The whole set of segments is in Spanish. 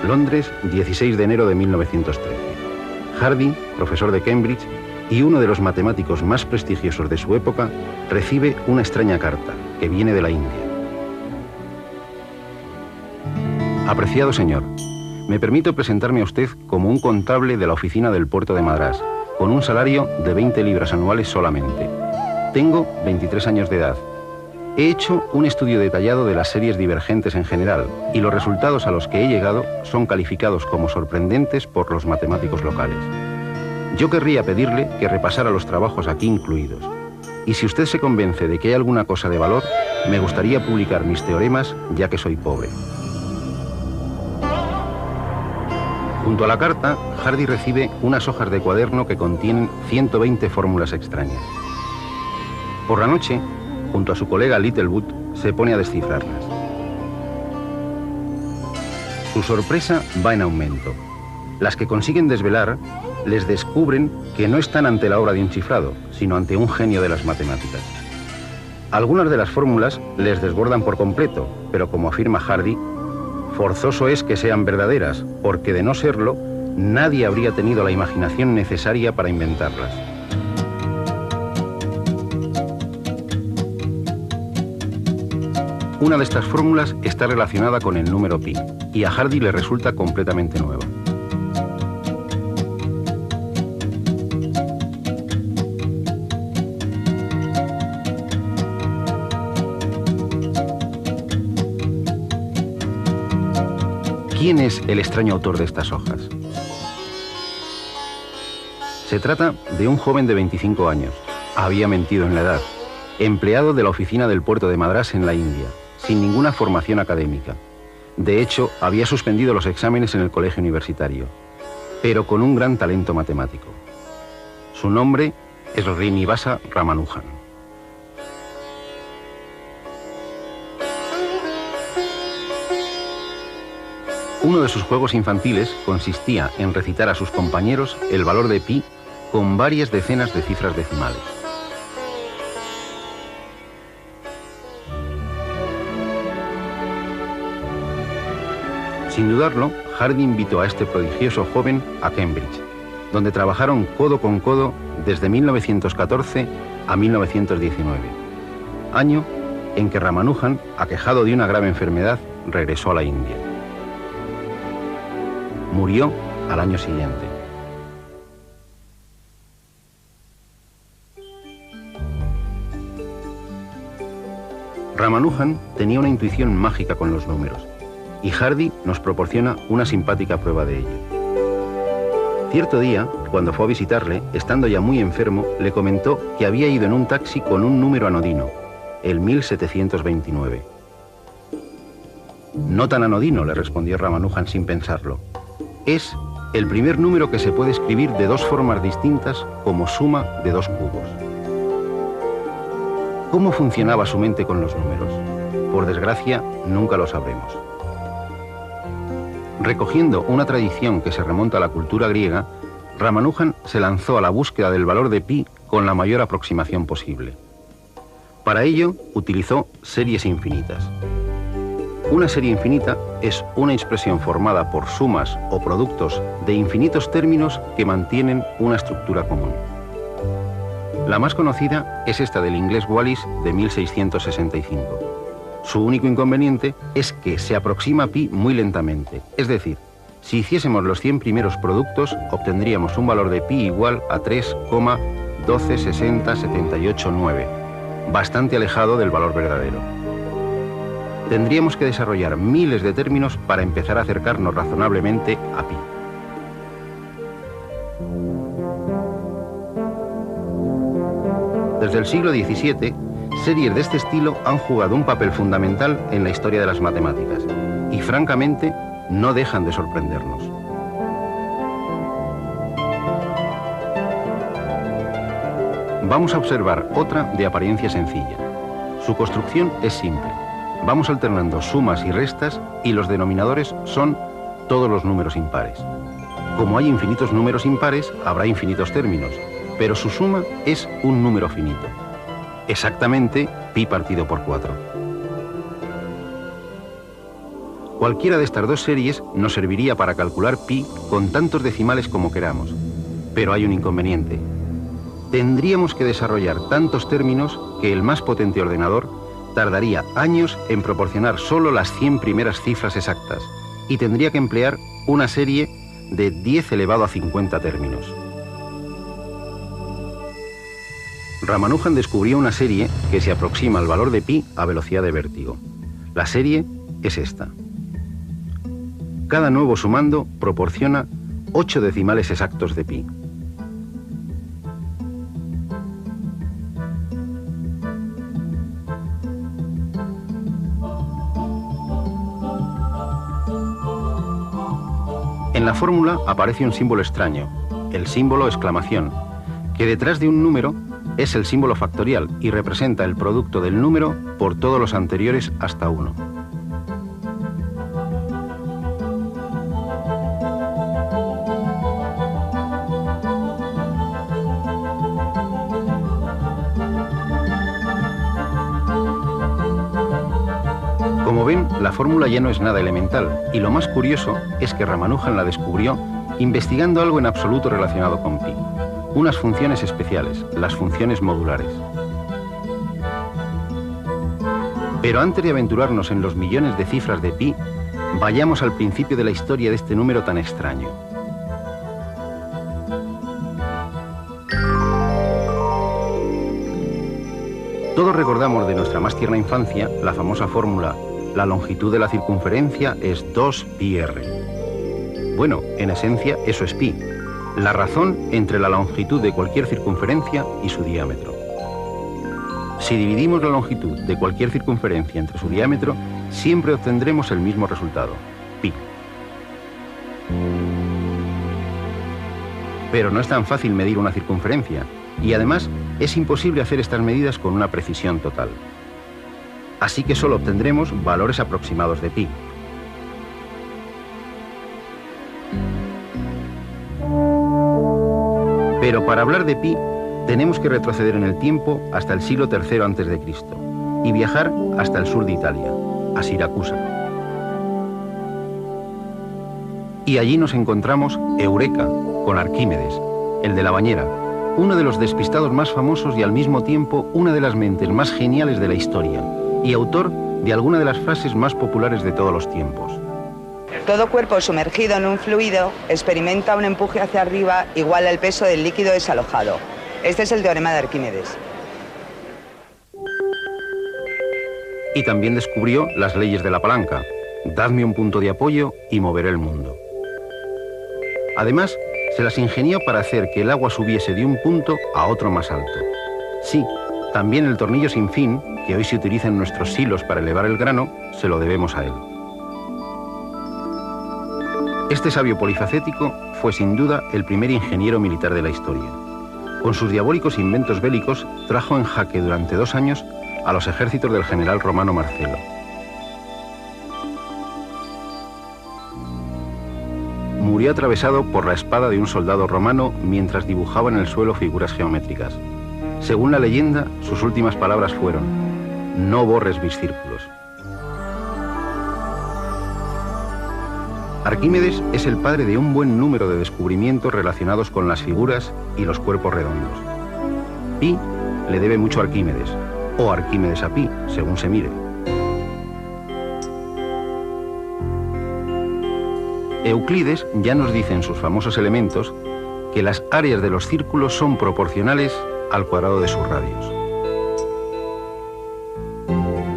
Londres, 16 de enero de 1913. Hardy, profesor de Cambridge y uno de los matemáticos más prestigiosos de su época, recibe una extraña carta que viene de la India. Apreciado señor, me permito presentarme a usted como un contable de la oficina del puerto de Madrás, con un salario de 20 libras anuales solamente. Tengo 23 años de edad. He hecho un estudio detallado de las series divergentes en general y los resultados a los que he llegado son calificados como sorprendentes por los matemáticos locales. Yo querría pedirle que repasara los trabajos aquí incluidos. Y si usted se convence de que hay alguna cosa de valor, me gustaría publicar mis teoremas, ya que soy pobre. Junto a la carta, Hardy recibe unas hojas de cuaderno que contienen 120 fórmulas extrañas. Por la noche, junto a su colega Littlewood, se pone a descifrarlas. Su sorpresa va en aumento. Las que consiguen desvelar les descubren que no están ante la obra de un chiflado, sino ante un genio de las matemáticas. Algunas de las fórmulas les desbordan por completo, pero como afirma Hardy, forzoso es que sean verdaderas, porque de no serlo, nadie habría tenido la imaginación necesaria para inventarlas. Una de estas fórmulas está relacionada con el número pi, y a Hardy le resulta completamente nueva. ¿Quién es el extraño autor de estas hojas? Se trata de un joven de 25 años. Había mentido en la edad. Empleado de la oficina del puerto de Madrás en la India, sin ninguna formación académica. De hecho, había suspendido los exámenes en el colegio universitario, pero con un gran talento matemático. Su nombre es Srinivasa Ramanujan. Uno de sus juegos infantiles consistía en recitar a sus compañeros el valor de pi con varias decenas de cifras decimales. Sin dudarlo, Hardy invitó a este prodigioso joven a Cambridge, donde trabajaron codo con codo desde 1914 a 1919, año en que Ramanujan, aquejado de una grave enfermedad, regresó a la India. Murió al año siguiente. Ramanujan tenía una intuición mágica con los números, y Hardy nos proporciona una simpática prueba de ello. Cierto día, cuando fue a visitarle, estando ya muy enfermo, le comentó que había ido en un taxi con un número anodino, el 1729. No tan anodino, le respondió Ramanujan sin pensarlo. Es el primer número que se puede escribir de dos formas distintas como suma de dos cubos. ¿Cómo funcionaba su mente con los números? Por desgracia, nunca lo sabremos. Recogiendo una tradición que se remonta a la cultura griega, Ramanujan se lanzó a la búsqueda del valor de pi con la mayor aproximación posible. Para ello, utilizó series infinitas. Una serie infinita es una expresión formada por sumas o productos de infinitos términos que mantienen una estructura común. La más conocida es esta del inglés Wallis de 1665. Su único inconveniente es que se aproxima a pi muy lentamente, es decir, si hiciésemos los 100 primeros productos, obtendríamos un valor de pi igual a 3,1260789, bastante alejado del valor verdadero. Tendríamos que desarrollar miles de términos para empezar a acercarnos razonablemente a pi. Desde el siglo XVII, series de este estilo han jugado un papel fundamental en la historia de las matemáticas y, francamente, no dejan de sorprendernos. Vamos a observar otra de apariencia sencilla. Su construcción es simple. Vamos alternando sumas y restas y los denominadores son todos los números impares. Como hay infinitos números impares, habrá infinitos términos, pero su suma es un número finito. Exactamente pi partido por 4. Cualquiera de estas dos series nos serviría para calcular pi con tantos decimales como queramos. Pero hay un inconveniente. Tendríamos que desarrollar tantos términos que el más potente ordenador tardaría años en proporcionar solo las 100 primeras cifras exactas y tendría que emplear una serie de 10 elevado a 50 términos. Ramanujan descubrió una serie que se aproxima al valor de pi a velocidad de vértigo. La serie es esta. Cada nuevo sumando proporciona 8 decimales exactos de pi. En la fórmula aparece un símbolo extraño, el símbolo exclamación, que detrás de un número es el símbolo factorial y representa el producto del número por todos los anteriores hasta 1. Como ven, la fórmula ya no es nada elemental, y lo más curioso es que Ramanujan la descubrió investigando algo en absoluto relacionado con pi, unas funciones especiales, las funciones modulares. Pero antes de aventurarnos en los millones de cifras de pi, vayamos al principio de la historia de este número tan extraño. Todos recordamos de nuestra más tierna infancia la famosa fórmula: la longitud de la circunferencia es 2πr. Bueno, en esencia eso es pi, la razón entre la longitud de cualquier circunferencia y su diámetro. Si dividimos la longitud de cualquier circunferencia entre su diámetro, siempre obtendremos el mismo resultado, pi. Pero no es tan fácil medir una circunferencia, y además es imposible hacer estas medidas con una precisión total. Así que solo obtendremos valores aproximados de pi. Pero para hablar de pi, tenemos que retroceder en el tiempo hasta el siglo III a.C. y viajar hasta el sur de Italia, a Siracusa. Y allí nos encontramos Eureka, con Arquímedes, el de la bañera, uno de los despistados más famosos y al mismo tiempo una de las mentes más geniales de la historia, y autor de alguna de las frases más populares de todos los tiempos. Todo cuerpo sumergido en un fluido experimenta un empuje hacia arriba igual al peso del líquido desalojado. Este es el teorema de Arquímedes. Y también descubrió las leyes de la palanca: dadme un punto de apoyo y moveré el mundo. Además, se las ingenió para hacer que el agua subiese de un punto a otro más alto. Sí, también el tornillo sin fin, que hoy se utiliza en nuestros silos para elevar el grano, se lo debemos a él. Este sabio polifacético fue sin duda el primer ingeniero militar de la historia. Con sus diabólicos inventos bélicos trajo en jaque durante 2 años a los ejércitos del general romano Marcelo. Murió atravesado por la espada de un soldado romano mientras dibujaba en el suelo figuras geométricas. Según la leyenda, sus últimas palabras fueron: no borres mis círculos. Arquímedes es el padre de un buen número de descubrimientos relacionados con las figuras y los cuerpos redondos. Pi le debe mucho a Arquímedes, o Arquímedes a Pi, según se mire. Euclides ya nos dice en sus famosos elementos que las áreas de los círculos son proporcionales al cuadrado de sus radios.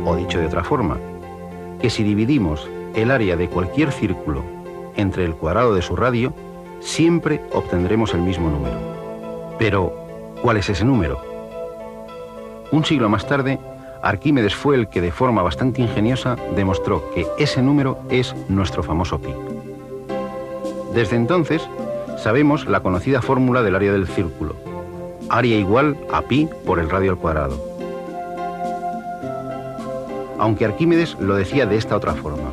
O dicho de otra forma, que si dividimos el área de cualquier círculo entre el cuadrado de su radio, siempre obtendremos el mismo número. Pero, ¿cuál es ese número? Un siglo más tarde, Arquímedes fue el que de forma bastante ingeniosa demostró que ese número es nuestro famoso pi. Desde entonces, sabemos la conocida fórmula del área del círculo: área igual a pi por el radio al cuadrado. Aunque Arquímedes lo decía de esta otra forma: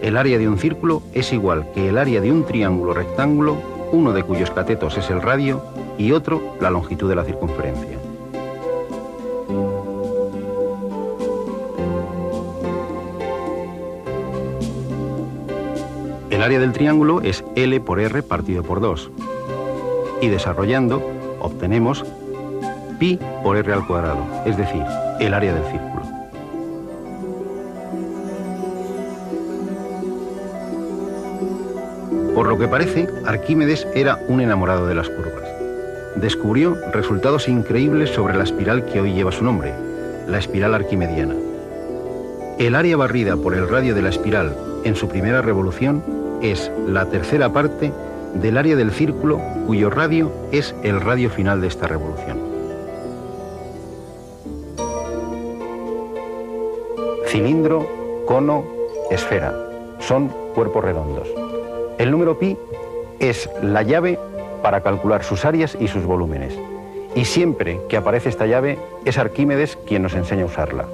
el área de un círculo es igual que el área de un triángulo rectángulo, uno de cuyos catetos es el radio y otro la longitud de la circunferencia. El área del triángulo es L por R partido por 2. Y desarrollando, obtenemos pi por R al cuadrado, es decir, el área del círculo. Por lo que parece, Arquímedes era un enamorado de las curvas. Descubrió resultados increíbles sobre la espiral que hoy lleva su nombre, la espiral arquimediana. El área barrida por el radio de la espiral en su primera revolución es la tercera parte del área del círculo cuyo radio es el radio final de esta revolución. Cilindro, cono, esfera. Son cuerpos redondos. El número pi es la llave para calcular sus áreas y sus volúmenes. Y siempre que aparece esta llave es Arquímedes quien nos enseña a usarla.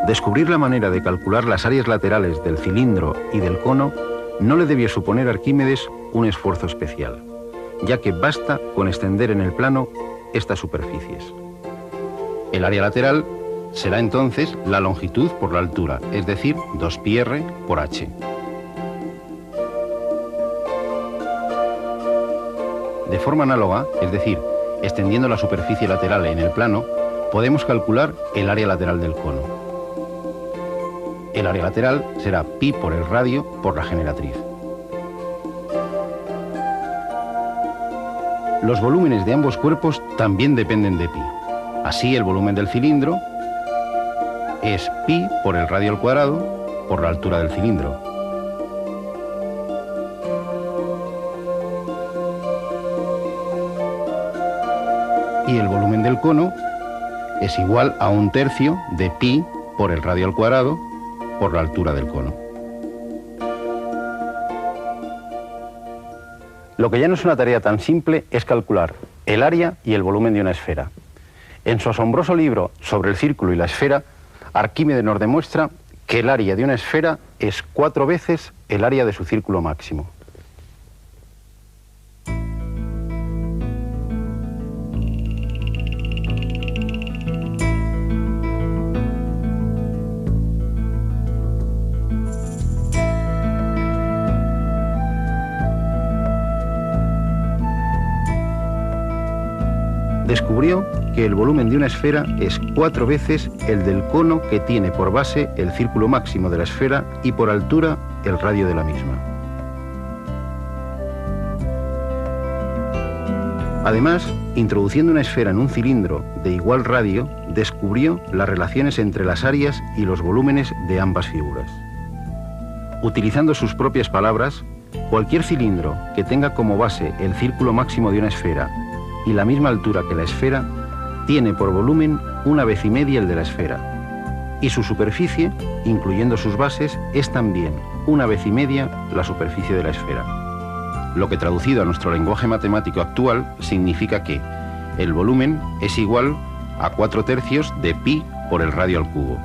Descubrir la manera de calcular las áreas laterales del cilindro y del cono no le debió suponer a Arquímedes un esfuerzo especial, ya que basta con extender en el plano estas superficies. El área lateral será entonces la longitud por la altura, es decir, 2πr por h. De forma análoga, es decir, extendiendo la superficie lateral en el plano, podemos calcular el área lateral del cono. El área lateral será pi por el radio por la generatriz. Los volúmenes de ambos cuerpos también dependen de pi. Así, el volumen del cilindro es pi por el radio al cuadrado por la altura del cilindro. Y el volumen del cono es igual a 1/3 de pi por el radio al cuadrado por la altura del cono. Lo que ya no es una tarea tan simple es calcular el área y el volumen de una esfera. En su asombroso libro sobre el círculo y la esfera, Arquímedes nos demuestra que el área de una esfera es 4 veces el área de su círculo máximo. Descubrió que el volumen de una esfera es 4 veces el del cono que tiene por base el círculo máximo de la esfera y por altura el radio de la misma. Además, introduciendo una esfera en un cilindro de igual radio, descubrió las relaciones entre las áreas y los volúmenes de ambas figuras. Utilizando sus propias palabras, cualquier cilindro que tenga como base el círculo máximo de una esfera y la misma altura que la esfera, tiene por volumen 1,5 veces el de la esfera, y su superficie, incluyendo sus bases, es también 1,5 veces la superficie de la esfera. Lo que traducido a nuestro lenguaje matemático actual significa que el volumen es igual a 4/3 de pi por el radio al cubo,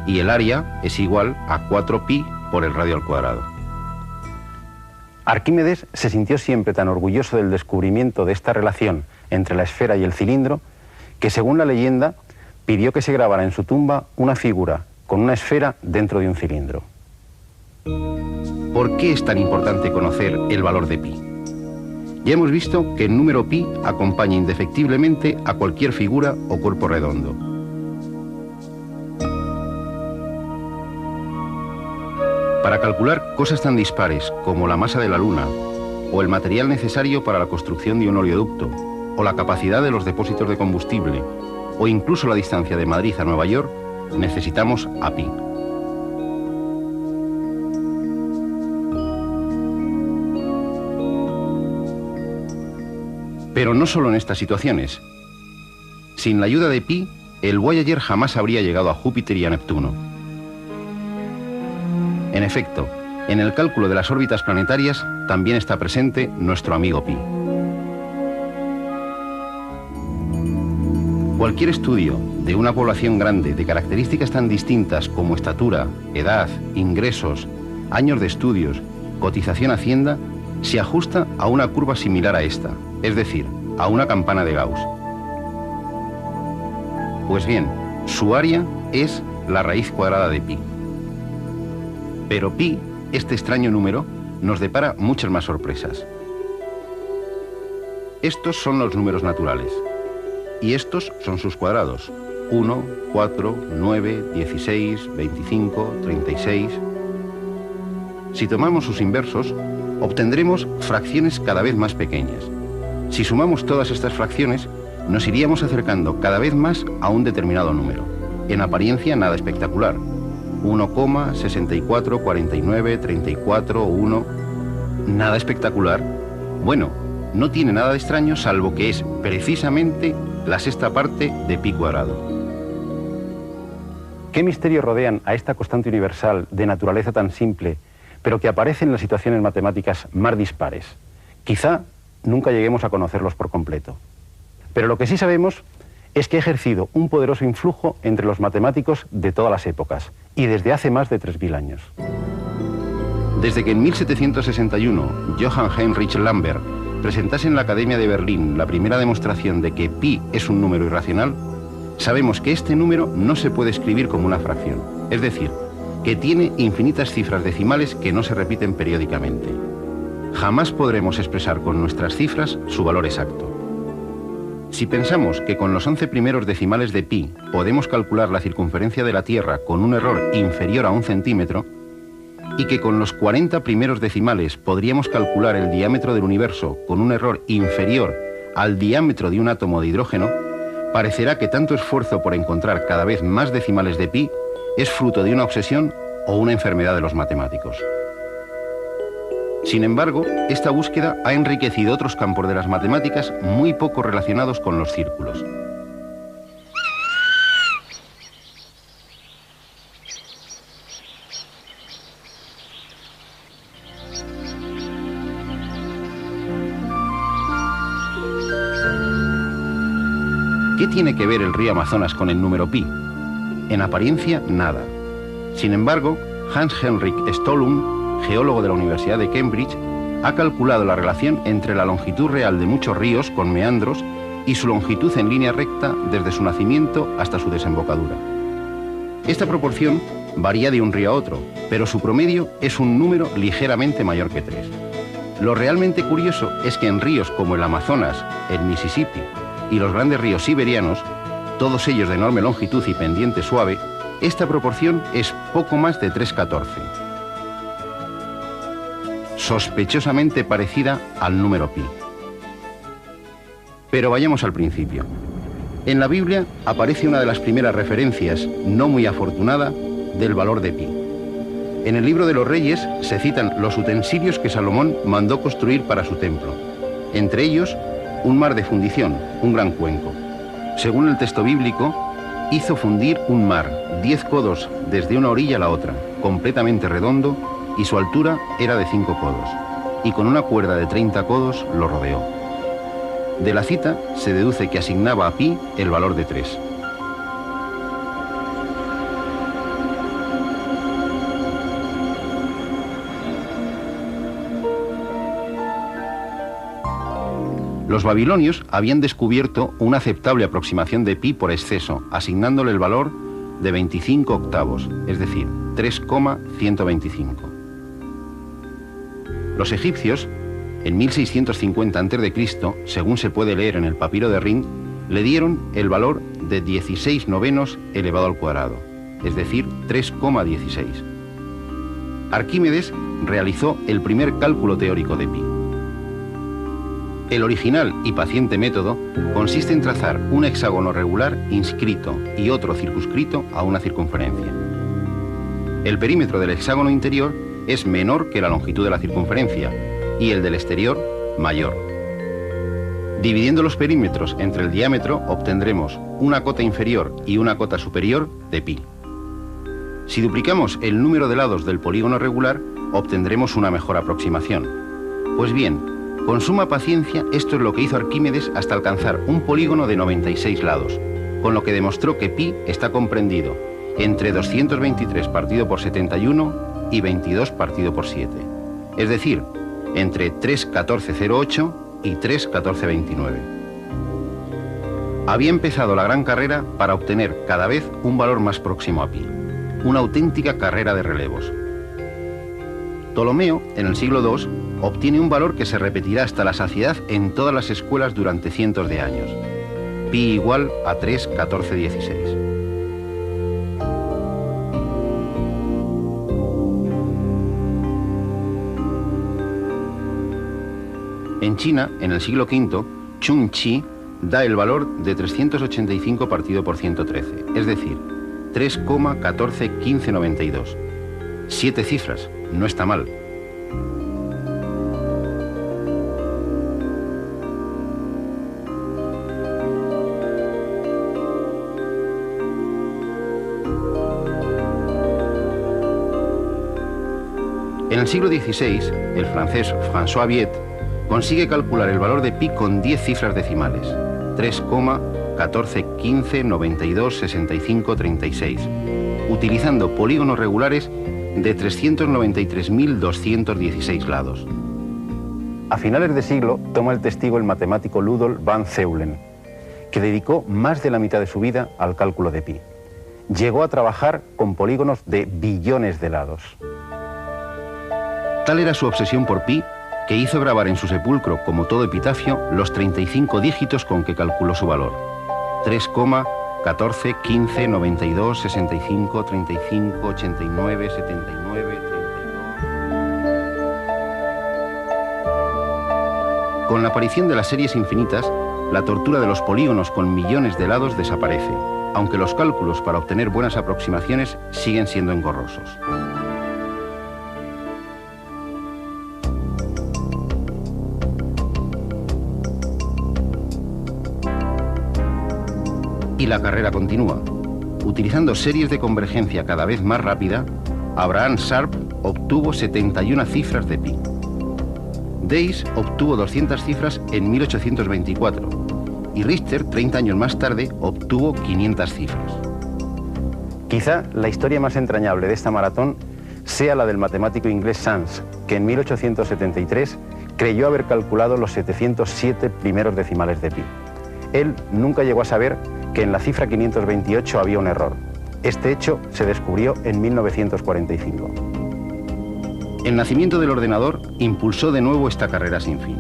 y el área es igual a 4pi por el radio al cuadrado. Arquímedes se sintió siempre tan orgulloso del descubrimiento de esta relación entre la esfera y el cilindro que, según la leyenda, pidió que se grabara en su tumba una figura con una esfera dentro de un cilindro. ¿Por qué es tan importante conocer el valor de pi? Ya hemos visto que el número pi acompaña indefectiblemente a cualquier figura o cuerpo redondo. Para calcular cosas tan dispares como la masa de la Luna, o el material necesario para la construcción de un oleoducto, o la capacidad de los depósitos de combustible, o incluso la distancia de Madrid a Nueva York, necesitamos a pi. Pero no solo en estas situaciones. Sin la ayuda de pi, el Voyager jamás habría llegado a Júpiter y a Neptuno. En efecto, en el cálculo de las órbitas planetarias también está presente nuestro amigo pi. Cualquier estudio de una población grande de características tan distintas como estatura, edad, ingresos, años de estudios, cotización a Hacienda, se ajusta a una curva similar a esta, es decir, a una campana de Gauss. Pues bien, su área es la raíz cuadrada de pi. Pero pi, este extraño número, nos depara muchas más sorpresas. Estos son los números naturales, y estos son sus cuadrados: 1, 4, 9, 16, 25, 36... Si tomamos sus inversos, obtendremos fracciones cada vez más pequeñas. Si sumamos todas estas fracciones, nos iríamos acercando cada vez más a un determinado número. En apariencia nada espectacular. 1, 64, 49, 34, 1... Nada espectacular. Bueno, no tiene nada de extraño, salvo que es precisamente la sexta parte de pi cuadrado. ¿Qué misterios rodean a esta constante universal de naturaleza tan simple, pero que aparece en las situaciones matemáticas más dispares? Quizá nunca lleguemos a conocerlos por completo. Pero lo que sí sabemos es que ha ejercido un poderoso influjo entre los matemáticos de todas las épocas, y desde hace más de 3000 años. Desde que en 1761 Johann Heinrich Lambert presentase en la Academia de Berlín la primera demostración de que pi es un número irracional, sabemos que este número no se puede escribir como una fracción, es decir, que tiene infinitas cifras decimales que no se repiten periódicamente. Jamás podremos expresar con nuestras cifras su valor exacto. Si pensamos que con los 11 primeros decimales de pi podemos calcular la circunferencia de la Tierra con un error inferior a 1 centímetro, y que con los 40 primeros decimales podríamos calcular el diámetro del universo con un error inferior al diámetro de un átomo de hidrógeno, parecerá que tanto esfuerzo por encontrar cada vez más decimales de pi es fruto de una obsesión o una enfermedad de los matemáticos. Sin embargo, esta búsqueda ha enriquecido otros campos de las matemáticas muy poco relacionados con los círculos. ¿Qué tiene que ver el río Amazonas con el número pi? En apariencia, nada. Sin embargo, Hans Henrik Ståhlung, geólogo de la Universidad de Cambridge, ha calculado la relación entre la longitud real de muchos ríos con meandros y su longitud en línea recta desde su nacimiento hasta su desembocadura. Esta proporción varía de un río a otro, pero su promedio es un número ligeramente mayor que 3. Lo realmente curioso es que en ríos como el Amazonas, el Mississippi y los grandes ríos siberianos, todos ellos de enorme longitud y pendiente suave, esta proporción es poco más de 3/14. Sospechosamente parecida al número pi. Pero vayamos al principio. En la Biblia aparece una de las primeras referencias, no muy afortunada, del valor de pi. En el libro de los Reyes se citan los utensilios que Salomón mandó construir para su templo, entre ellos un mar de fundición, un gran cuenco. Según el texto bíblico, hizo fundir un mar, 10 codos desde una orilla a la otra, completamente redondo, y su altura era de 5 codos, y con una cuerda de 30 codos lo rodeó. De la cita se deduce que asignaba a pi el valor de 3. Los babilonios habían descubierto una aceptable aproximación de pi por exceso, asignándole el valor de 25 octavos, es decir, 3,125. Los egipcios, en 1650 a.C., según se puede leer en el papiro de Rhind, le dieron el valor de 16 novenos elevado al cuadrado, es decir, 3,16. Arquímedes realizó el primer cálculo teórico de pi. El original y paciente método consiste en trazar un hexágono regular inscrito y otro circunscrito a una circunferencia. El perímetro del hexágono interior es menor que la longitud de la circunferencia y el del exterior mayor. Dividiendo los perímetros entre el diámetro obtendremos una cota inferior y una cota superior de pi. Si duplicamos el número de lados del polígono regular, obtendremos una mejor aproximación. Pues bien, con suma paciencia, esto es lo que hizo Arquímedes hasta alcanzar un polígono de 96 lados, con lo que demostró que pi está comprendido entre 223 partido por 71 y 22 partido por 7, es decir, entre 3,1408 y 3,1429. Había empezado la gran carrera para obtener cada vez un valor más próximo a pi, una auténtica carrera de relevos. Ptolomeo, en el siglo II, obtiene un valor que se repetirá hasta la saciedad en todas las escuelas durante cientos de años. Pi igual a 3,1416. En China, en el siglo V, Chun Chi da el valor de 385 partido por 113, es decir, 3,141592. 7 cifras, no está mal. En el siglo XVI, el francés François Viet consigue calcular el valor de pi con 10 cifras decimales, 3,1415926536, utilizando polígonos regulares de 393.216 lados. A finales de siglo toma el testigo el matemático Ludolf van Zeulen, que dedicó más de la mitad de su vida al cálculo de pi. Llegó a trabajar con polígonos de billones de lados. Tal era su obsesión por pi que hizo grabar en su sepulcro, como todo epitafio, los 35 dígitos con que calculó su valor. 3,14159265358979 32. Con la aparición de las series infinitas, la tortura de los polígonos con millones de lados desaparece, aunque los cálculos para obtener buenas aproximaciones siguen siendo engorrosos. Y la carrera continúa. Utilizando series de convergencia cada vez más rápida, Abraham Sharp obtuvo 71 cifras de pi. Days obtuvo 200 cifras en 1824 y Richter, 30 años más tarde, obtuvo 500 cifras. Quizá la historia más entrañable de esta maratón sea la del matemático inglés Sans, que en 1873 creyó haber calculado los 707 primeros decimales de pi. Él nunca llegó a saber que en la cifra 528 había un error. Este hecho se descubrió en 1945. El nacimiento del ordenador impulsó de nuevo esta carrera sin fin.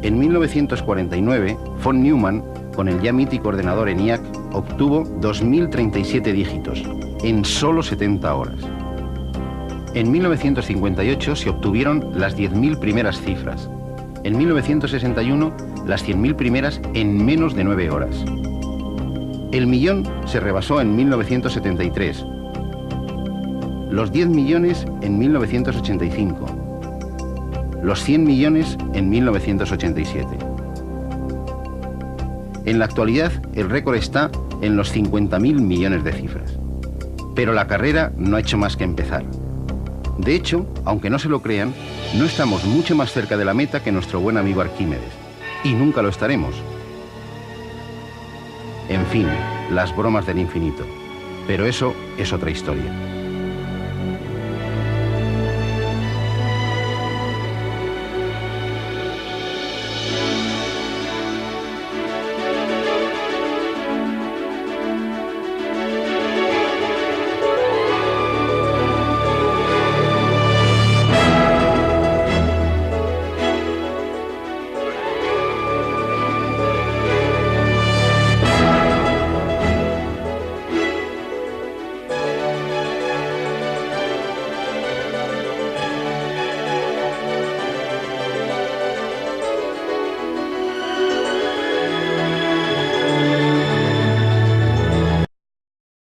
En 1949, von Neumann, con el ya mítico ordenador ENIAC, obtuvo 2037 dígitos en solo 70 horas. En 1958 se obtuvieron las 10.000 primeras cifras. En 1961, las 100.000 primeras en menos de 9 horas. El millón se rebasó en 1973, los 10 millones en 1985, los 100 millones en 1987. En la actualidad, el récord está en los 50.000 millones de cifras. Pero la carrera no ha hecho más que empezar. De hecho, aunque no se lo crean, no estamos mucho más cerca de la meta que nuestro buen amigo Arquímedes, y nunca lo estaremos. En fin, las bromas del infinito. Pero eso es otra historia.